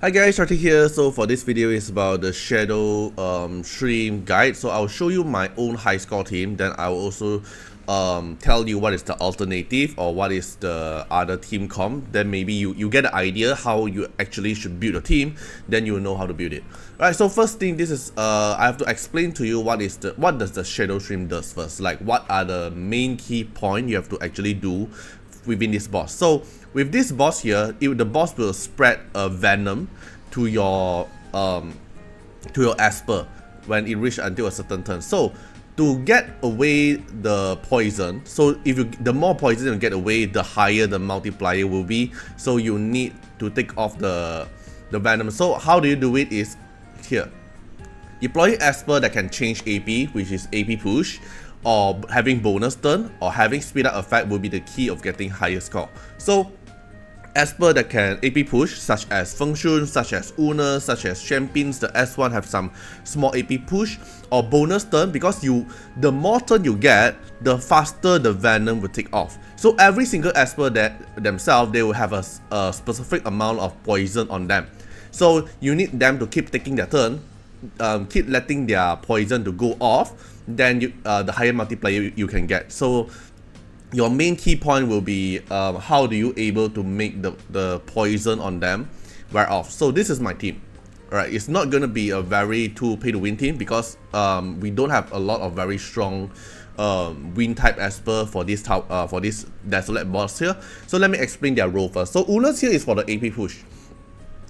Hi guys, Artiar here. So for this video is about the Shadow Stream guide. So I'll show you my own high score team. Then I will also tell you what is the alternative or what is the other team comp. Then maybe you get an idea how you actually should build a team. Then you will know how to build it. Right. So first thing, this is I have to explain to you what does the Shadow Stream does first. Like what are the main key point you have to actually do within this boss. So with this boss here, the boss will spread a venom to your Esper when it reaches until a certain turn. So to get away the poison, so the more poison you get away, the higher the multiplier will be. So you need to take off the venom. So how do you do it is here. Deploy Esper that can change AP, which is AP push, or having bonus turn, or having speed up effect will be the key of getting higher score. So Esper that can AP push, such as Function, such as Una, such as Champions, the S1 have some small AP push, or bonus turn, because the more turn you get, the faster the venom will take off. So every single Esper that themselves, they will have a specific amount of poison on them. So you need them to keep taking their turn, keep letting their poison to go off, then the higher multiplier you can get. So your main key point will be how do you able to make the poison on them wear off. So this is my team. Alright, it's not gonna be a very pay to win team because we don't have a lot of very strong win type Esper for this Desolate boss here. So let me explain their role first. So Una's here is for the AP push.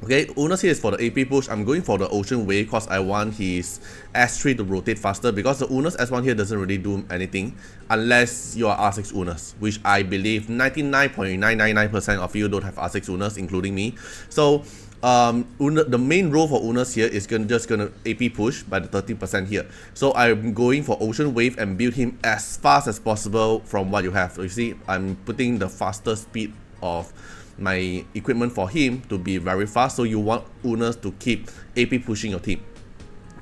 Okay, Una's here is for the AP push. I'm going for the Ocean Wave because I want his S3 to rotate faster, because the Una's S1 here doesn't really do anything unless you are R6 Una's, which I believe 99.999% of you don't have R6 Una's, including me. So the main role for Una's here is just gonna AP push by the 30% here. So I'm going for Ocean Wave and build him as fast as possible from what you have. So you see, I'm putting the faster speed of my equipment for him to be very fast, so you want Una's to keep AP pushing your team.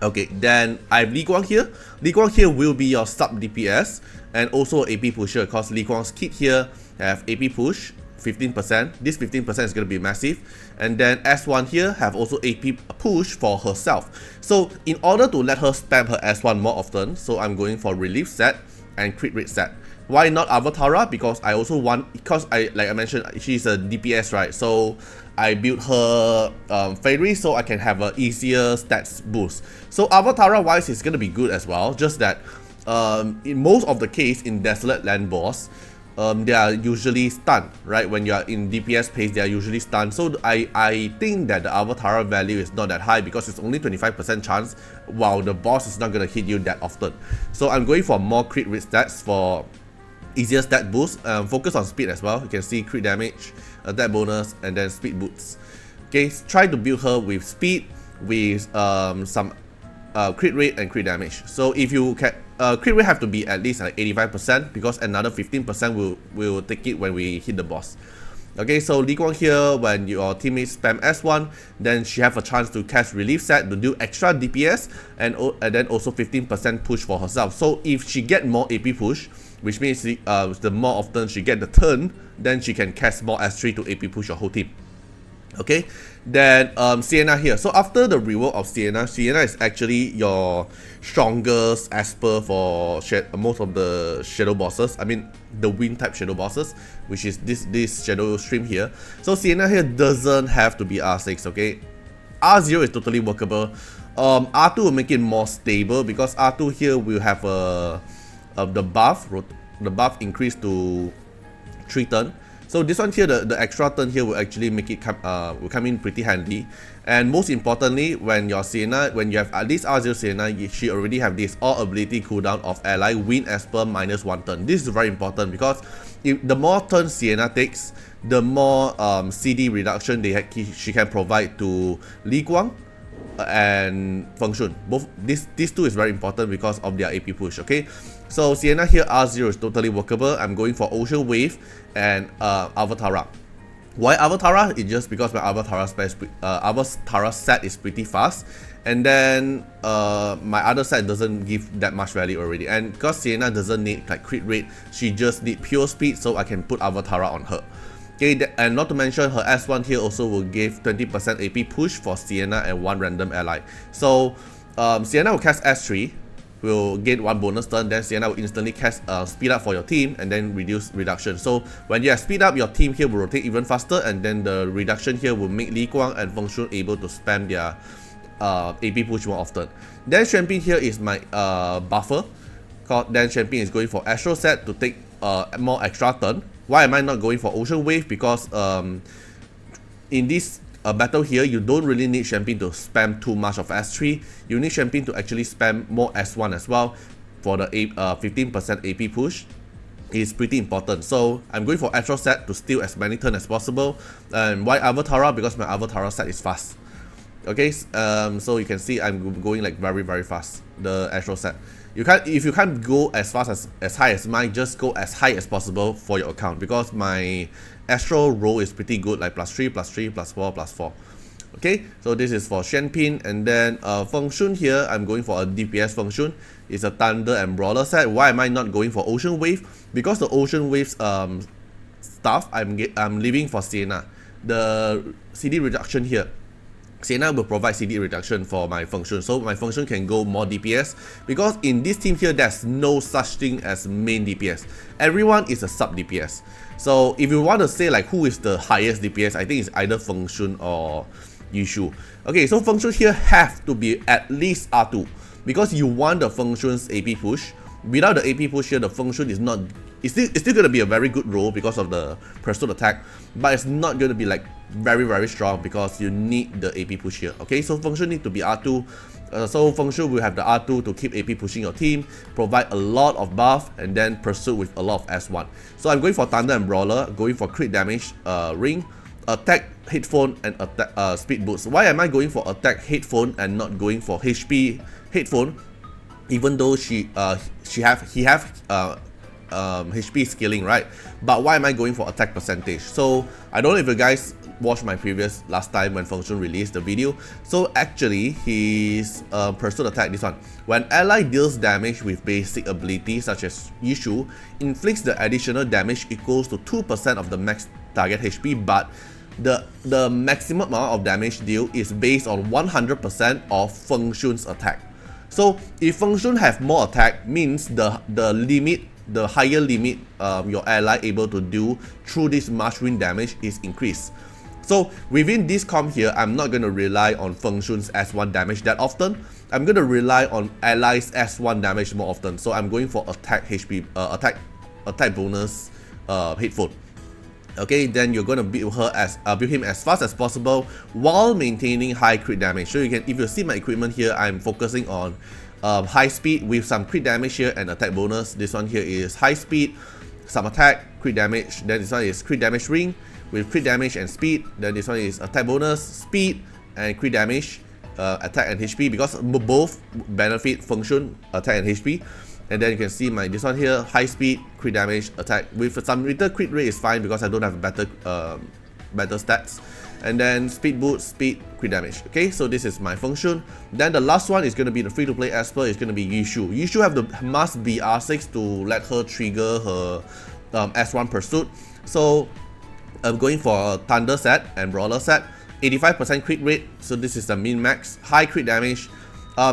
Okay, then I have Li Guang here. Li Guang here will be your sub DPS and also AP pusher, because Li Guang's kit here have AP push 15%. This 15% is going to be massive. And then S1 here have also AP push for herself. So in order to let her spam her S1 more often, so I'm going for relief set and crit rate set. Why not Avatara? Because I also want, like I mentioned, she's a DPS, right? So I built her Fairy so I can have an easier stats boost. So Avatara wise is gonna be good as well. Just that in most of the case in Desolate Land boss, they are usually stunned, right? When you are in DPS pace, they are usually stunned. So I think that the Avatara value is not that high because it's only 25% chance, while the boss is not gonna hit you that often. So I'm going for more crit rate stats for easier stat boost. Focus on speed as well. You can see crit damage, attack bonus, and then speed boosts. Okay, try to build her with speed, with some crit rate and crit damage. So if you can, crit rate have to be at least like 85%, because another 15% will take it when we hit the boss. Okay, so Li Guang here, when your teammates spam S1, then she have a chance to cast relief set to do extra DPS and then also 15% push for herself. So if she get more AP push, which means the more often she get the turn, then she can cast more S3 to AP push your whole team. Okay, then Sienna here. So after the reward of Sienna is actually your strongest Esper for most of the shadow bosses. I mean the wind type shadow bosses, which is this Shadow Stream here. So Sienna here doesn't have to be R6. Okay, R0 is totally workable. R2 will make it more stable, because R2 here will have the buff increase to 3 turn. So this one here, the extra turn here will actually make it will come in pretty handy. And most importantly, when your Sienna, when you have at least R0 Sienna, she already have this all ability cooldown of ally win Esper -1 turn. This is very important, because the more turns Sienna takes, the more CD reduction she can provide to Li Guang and Function. Both these two is very important because of their AP push. Okay, so Sienna here R0 is totally workable. I'm going for Ocean Wave and Avatara. Why Avatara? It's just because my Avatara set is pretty fast, and then my other set doesn't give that much value already. And because Sienna doesn't need like crit rate, she just need pure speed, so I can put Avatara on her. Okay, and not to mention her S1 here also will give 20% AP push for Sienna and 1 random ally. So Sienna will cast S3, will gain 1 bonus turn, then Sienna will instantly cast speed up for your team and then reduce reduction. So when you have speed up, your team here will rotate even faster, and then the reduction here will make Li Guang and Feng Shun able to spam their AP push more often. Then Xuanping here is my buffer. Then Xuanping is going for Astro Set to take more extra turn. Why am I not going for Ocean Wave? Because in this battle here, you don't really need Xuanping to spam too much of S3. You need Xuanping to actually spam more S1 as well for the 15% AP push. It's pretty important. So I'm going for Astro Set to steal as many turns as possible. And why Avatara? Because my Avatara set is fast. Okay, so you can see I'm going like very fast, the Astro Set. If you can't go as fast as high as mine, just go as high as possible for your account, because my Astro roll is pretty good, like +3, +3, +4, +4. Okay, so this is for Xuanping. And then Feng Shun here, I'm going for a DPS Feng Shun. It's a Thunder and Brawler set. Why am I not going for Ocean Wave? Because the Ocean Wave's stuff, I'm leaving for Sienna. The CD reduction here, Sienna will provide CD reduction for my Feng Shun, so my Feng Shun can go more DPS, because in this team here, there's no such thing as main DPS. Everyone is a sub DPS. So if you want to say like who is the highest DPS, I think it's either Feng Shun or Yushu. Okay, so Feng Shun here have to be at least R2, because you want the Feng Shun's AP push. Without the AP push here, the Feng Shun is not, it's still going to be a very good roll because of the pursuit attack, but it's not going to be like very strong because you need the AP push here. Okay, so Feng Shun need to be R2. So Feng Shun will have the R2 to keep AP pushing your team, provide a lot of buff, and then pursue with a lot of S1. So I'm going for Thunder and Brawler, going for crit damage, ring, attack, headphone, and attack, speed boost. Why am I going for attack, headphone, and not going for HP headphone? Even though he have HP scaling, right? But why am I going for attack percentage? So I don't know if you guys watched my previous last time when Feng Shun released the video. So actually his pursuit attack, this one, when ally deals damage with basic abilities such as Yushu, inflicts the additional damage equals to 2% of the max target HP, but the maximum amount of damage deal is based on 100% of Feng Shun's attack. So if Feng Shun have more attack, means the limit, the higher limit your ally able to do through this mushroom damage is increased. So within this comp here, I'm not going to rely on Feng Shun's S1 damage that often. I'm going to rely on allies S1 damage more often. So I'm going for attack HP, attack bonus headphone. Okay, then you're going to build him as fast as possible while maintaining high crit damage. So you can, if you see my equipment here, I'm focusing on high speed with some crit damage here and attack bonus. This one here is high speed, some attack, crit damage. Then this one is crit damage ring with crit damage and speed. Then this one is attack bonus, speed, and crit damage, attack and HP, because both benefit Feng Shun, attack and HP. And then you can see my this one here, high speed, crit damage, attack with some little crit rate is fine because I don't have better stats. And then speed boost, speed, crit damage. Okay, so this is my Feng Shun. Then the last one is going to be the free-to-play Esper. Is going to be Yushu. Yushu have the must be R6 to let her trigger her S1 pursuit. So I'm going for a Thunder set and Brawler set. 85% crit rate. So this is the min max. High crit damage.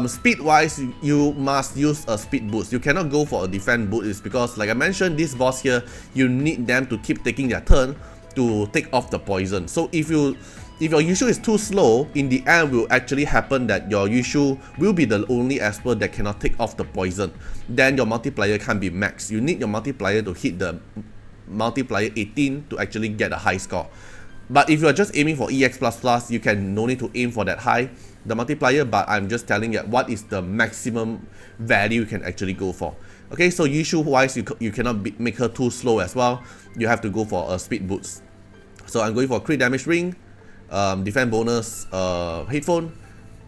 Speed wise, you must use a speed boost. You cannot go for a defense boost. It's because, like I mentioned, this boss here, you need them to keep taking their turn to take off the poison. So if your Yushu is too slow, in the end will actually happen that your Yushu will be the only Esper that cannot take off the poison. Then your multiplier can't be max. You need your multiplier to hit the multiplier 18 to actually get a high score. But if you are just aiming for EX++, you can no need to aim for that high, the multiplier, but I'm just telling you what is the maximum value you can actually go for. Okay, so Yushu wise, you cannot make her too slow as well. You have to go for a speed boost. So I'm going for crit damage ring, defense bonus, headphone,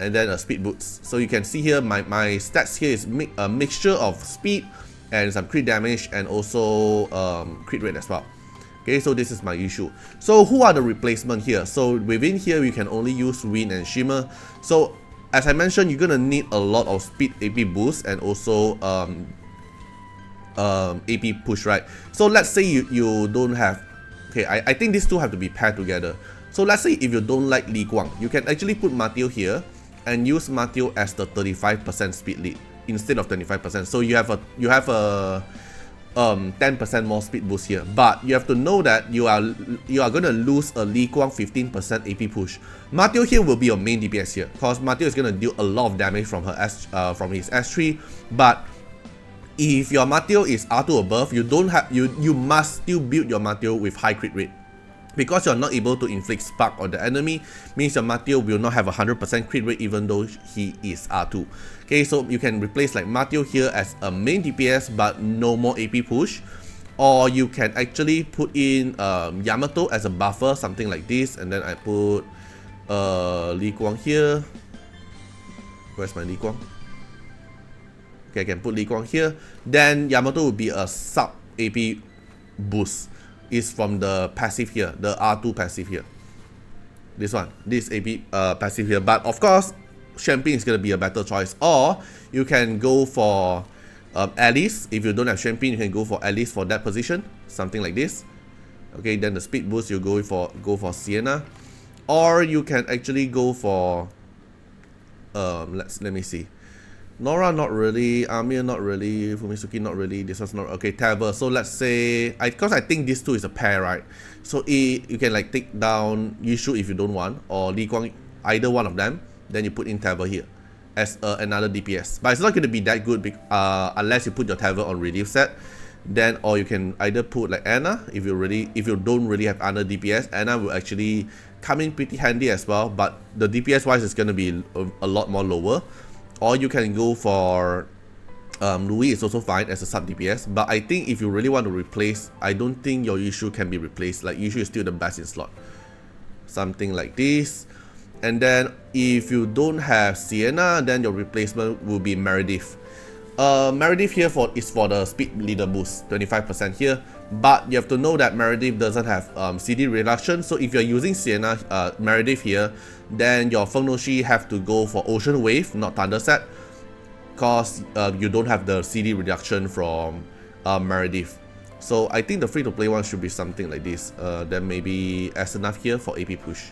and then a speed boost. So you can see here my stats here is a mixture of speed and some crit damage and also crit rate as well. Okay, so this is my Yushu. So who are the replacement here? So within here, we can only use Wind and Shimmer. So as I mentioned, you're gonna need a lot of speed AP boost and also AP push, right? So let's say you don't have Okay, I think these two have to be paired together. So let's say if you don't like Li Guang, you can actually put Mateo here and use Mateo as the 35% speed lead instead of 25%. So you have a 10% more speed boost here, but you have to know that you are gonna lose a Li Guang 15% AP push. Mateo here will be your main DPS here, because Mateo is gonna deal a lot of damage from his S3. But if your Mateo is R2 above, you must still build your Mateo with high crit rate. Because you're not able to inflict spark on the enemy, means your Mateo will not have a 100% crit rate even though he is R2. Okay, so you can replace like Mateo here as a main DPS but no more AP push. Or you can actually put in Yamato as a buffer, something like this. And then I put Li Guang here. Where's my Li Guang? Okay, I can put Li Guang here. Then Yamato will be a sub AP boost. Is from the passive here, the R2 passive here. This one, this AP passive here. But of course, Champion is going to be a better choice. Or you can go for Alice. If you don't have Champion, you can go for Alice for that position, something like this. Okay, then the speed boost you go for Sienna. Or you can actually go for let me see. Nora not really, Amir not really, Fumisuki not really, this one's not, okay, Taver. So let's say, because I think these two is a pair, right? So you can like take down Yushu if you don't want, or Li Guang, either one of them, then you put in Taver here as another DPS. But it's not going to be that good unless you put your Taver on relief set. Then, or you can either put like Anna, if you don't really have other DPS, Anna will actually come in pretty handy as well, but the DPS wise is going to be a lot more lower. Or you can go for Louis is also fine as a sub DPS, but I think if you really want to replace, I don't think your Yushu can be replaced. Like Yushu is still the best in slot. Something like this. And then if you don't have Sienna, then your replacement will be Meredith. Meredith here is for the speed leader boost, 25% here. But you have to know that Meredith doesn't have CD reduction. So if you're using Sienna, Meredith here, then your Feng Noshi have to go for Ocean Wave, not Thunder Set, because you don't have the CD reduction from Meredith. So I think the free-to-play one should be something like this. Then maybe Asenath here for AP push.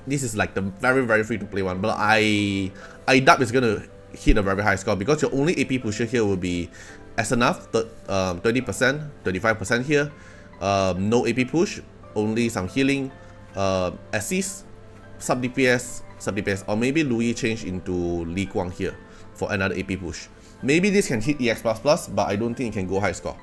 This is like the very, very free-to-play one, but I doubt it's gonna hit a very high score, because your only AP pusher here will be Asenath, 20%, 25% here. No AP push, only some healing, assist, sub DPS, or maybe Louis change into Li Guang here for another AP push. Maybe this can hit EX++, but I don't think it can go high score.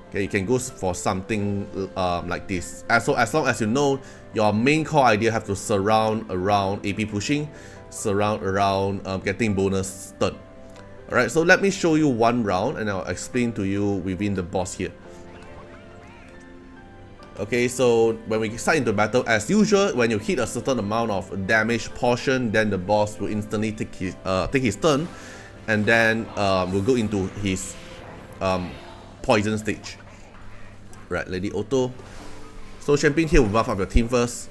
Okay, you can go for something like this. So as long as you know your main core idea have to surround around AP pushing, surround around getting bonus turn. Alright, so let me show you one round and I'll explain to you within the boss here. Okay, so when we start into battle, as usual, when you hit a certain amount of damage portion, then the boss will instantly take his turn, and then we'll go into his poison stage. Right, Lady Auto. So Champion here will buff up your team first.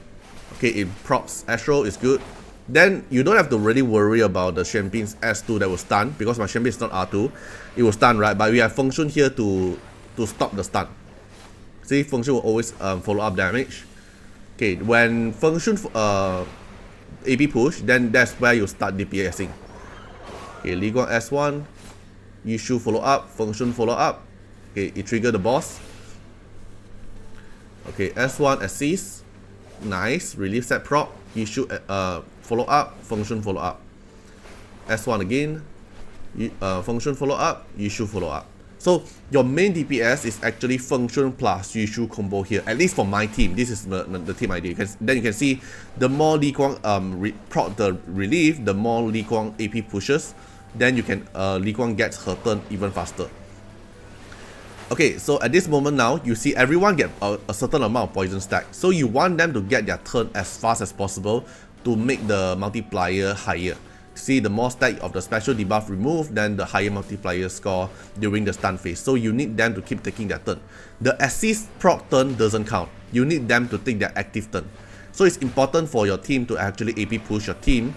Okay, it procs Astro is good. Then you don't have to really worry about the Champion's S2 that will stun, because my Champion is not R2. It will stun, right? But we have Feng Shun here to stop the stun. See, Feng Shun will always follow up damage. Okay, when Feng Shun AP push, then that's where you start DPSing. Okay, Li Guang S1, Yushu follow up, Feng Shun follow up. Okay, it trigger the boss. Okay, S1 assist, nice, relief set proc, Yushu follow up, Feng Shun follow up. S1 again, Feng Shun follow up, Yushu follow up. So your main DPS is actually Feng Shun plus Yushu combo here, at least for my team. This is the team idea. Then you can see the more Li Guang proc the relief, the more Li Guang AP pushes, then you can Li Guang gets her turn even faster. Okay, so at this moment now, you see everyone get a certain amount of poison stack. So you want them to get their turn as fast as possible to make the multiplier higher. See, the more stack of the special debuff removed, then the higher multiplier score during the stun phase. So you need them to keep taking their turn. The assist proc turn doesn't count. You need them to take their active turn. So it's important for your team to actually AP push your team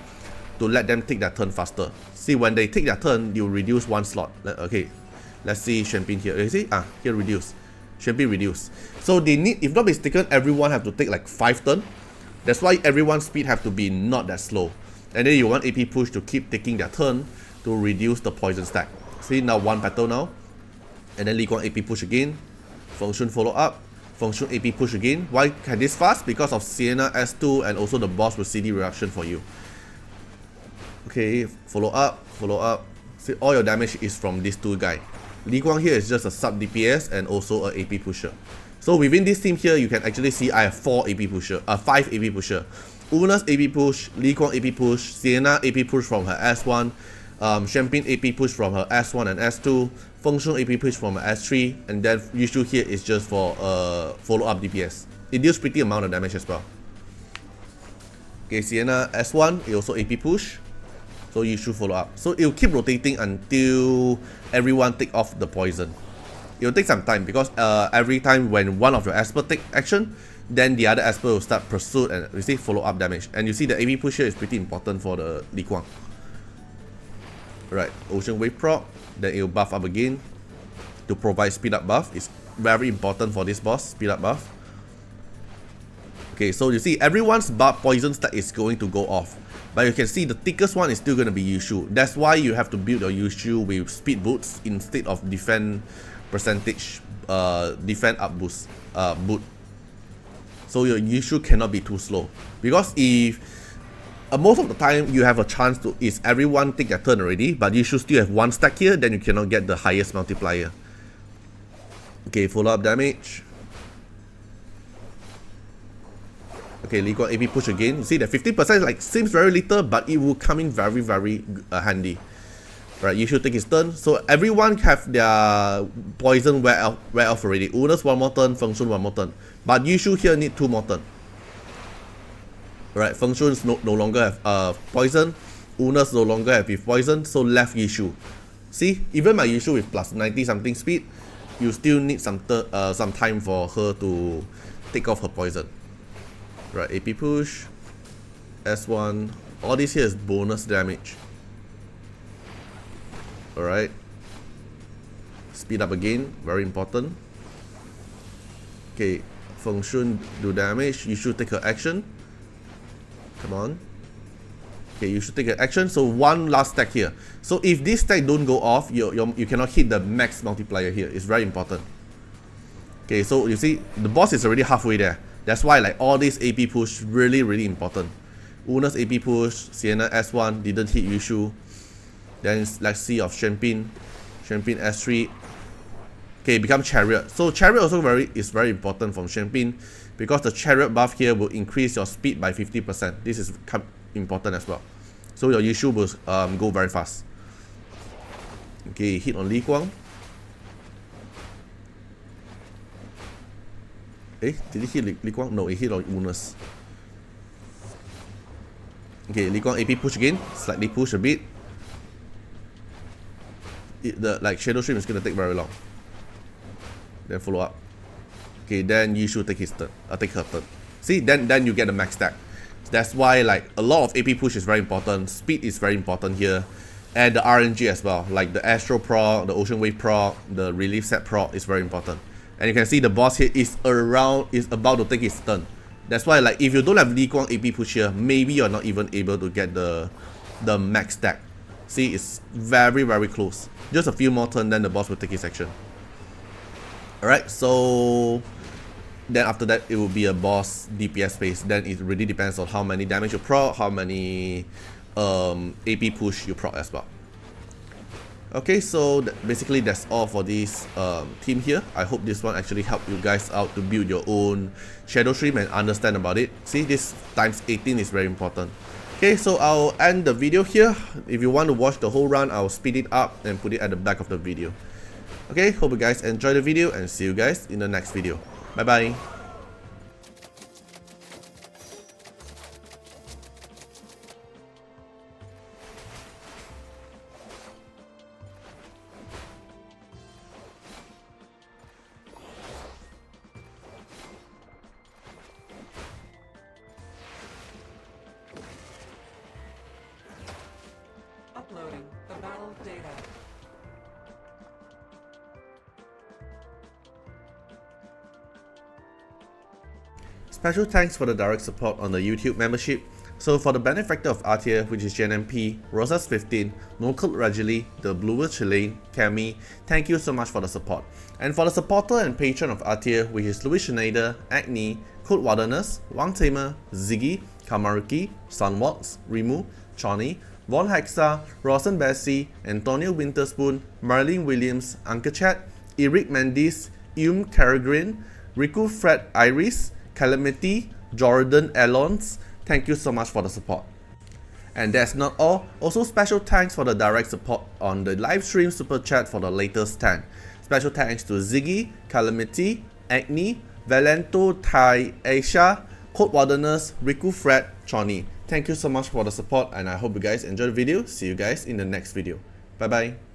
to let them take their turn faster. See, when they take their turn, you reduce one slot. Okay, let's see Champion here. You see, here reduce. Champion reduce. So they need, if not mistaken, everyone have to take like 5 turns. That's why everyone's speed have to be not that slow. And then you want AP push to keep taking their turn to reduce the poison stack. See, now 1 battle now. And then Li Guang AP push again. Feng Shun follow up. Feng Shun AP push again. Why can this fast? Because of Sienna S2 and also the boss with CD reduction for you. Okay, follow up, follow up. See, all your damage is from these 2 guys. Li Guang here is just a sub DPS and also a AP pusher. So within this team here, you can actually see I have 5 AP pusher. Una's AP push, Li Guang AP push, Sienna AP push from her S1, Champagne AP push from her S1 and S2, Feng Shun AP push from her S3, and then Yushu here is just for follow up DPS. It deals pretty amount of damage as well. Okay, Sienna S1, it also AP push. So you should follow up. So it will keep rotating until everyone take off the poison. It will take some time because every time when one of your expert take action, then the other expert will start pursuit and receive follow up damage. And you see the AV push here is pretty important for the Li Guang. Right, Ocean Wave proc, then it will buff up again to provide speed up buff. It's very important for this boss, speed up buff. Okay, so you see everyone's poison stack is going to go off. But you can see the thickest one is still going to be Yushu. That's why you have to build your Yushu with speed boots instead of defend percentage, defend up boost, boot. So your Yushu cannot be too slow. Because if most of the time you have a chance to, is everyone take their turn already, but Yushu still have 1 stack here, then you cannot get the highest multiplier. Okay, follow up damage. Okay, Li Guang AP push again. You see that 50% like seems very little, but it will come in very, very handy. Right, you should take his turn. So everyone have their poison wear off already. Una's 1 more turn, Feng Shun 1 more turn. But Yushu here need 2 more turn. Right, Feng Shun's no longer have poison. Una's no longer have with poison, so left Yushu. See, even my Yushu with plus 90 something speed, you still need some time for her to take off her poison. Right, AP push, S1, all this here is bonus damage. Alright, speed up again, very important. Okay, Feng Shun do damage, you should take her action. Come on. Okay, you should take an action, so 1 last stack here. So if this stack don't go off, you cannot hit the max multiplier here, it's very important. Okay, so you see, the boss is already halfway there. That's why like all this AP push really, really important. Una's AP push, Sienna S1 didn't hit Yushu. Then let's see of Champagne S3. Okay, become Chariot. So Chariot also is very important from Champagne because the Chariot buff here will increase your speed by 50%. This is important as well. So your Yushu will go very fast. Okay, hit on Li Guang. Did he hit Li Guang? No, he hit on Una's. Okay, Li Guang AP push again. Slightly push a bit. Like ShadowStream is gonna take very long. Then follow up. Okay, then you should take his turn. Take her turn. See, then you get the max stack. That's why like a lot of AP push is very important. Speed is very important here. And the RNG as well. Like the Astro proc, the Ocean Wave proc, the Relief Set proc is very important. And you can see the boss here is about to take his turn. That's why like if you don't have Li Guang AP push here, maybe you're not even able to get the max stack. See, it's very, very close. Just a few more turns, then the boss will take his action. Alright, so then after that it will be a boss DPS phase. Then it really depends on how many damage you proc, how many AP push you proc as well. Okay, so basically that's all for this team here. I hope this one actually helped you guys out to build your own ShadowStream and understand about it. See, this times 18 is very important. Okay, so I'll end the video here. If you want to watch the whole run, I'll speed it up and put it at the back of the video. Okay, hope you guys enjoy the video and see you guys in the next video. Bye bye. Uploading the battle data. Special thanks for the direct support on the YouTube membership. So for the benefactor of Artiar, which is JNMP, Rosas15, Nokul Rajali, The Bluer Chilean, Cami, thank you so much for the support. And for the supporter and patron of Artiar, which is Louis Schneider, Agni, Code Wilderness, Wang Tamer, Ziggy, Kamaruki, Sunwalks, Rimu, Chani, Von Hexa, Rawson Bessie, Antonio Winterspoon, Marlene Williams, Uncle Chat, Eric Mendes, Caragrin, Riku Fred Iris, Calamity, Jordan Alons, thank you so much for the support. And that's not all, also special thanks for the direct support on the live stream super chat for the latest 10. Special thanks to Ziggy, Calamity, Agni, Valento, Tai, Aisha, Code Wilderness, Riku Fred, Choni. Thank you so much for the support and I hope you guys enjoyed the video. See you guys in the next video. Bye bye.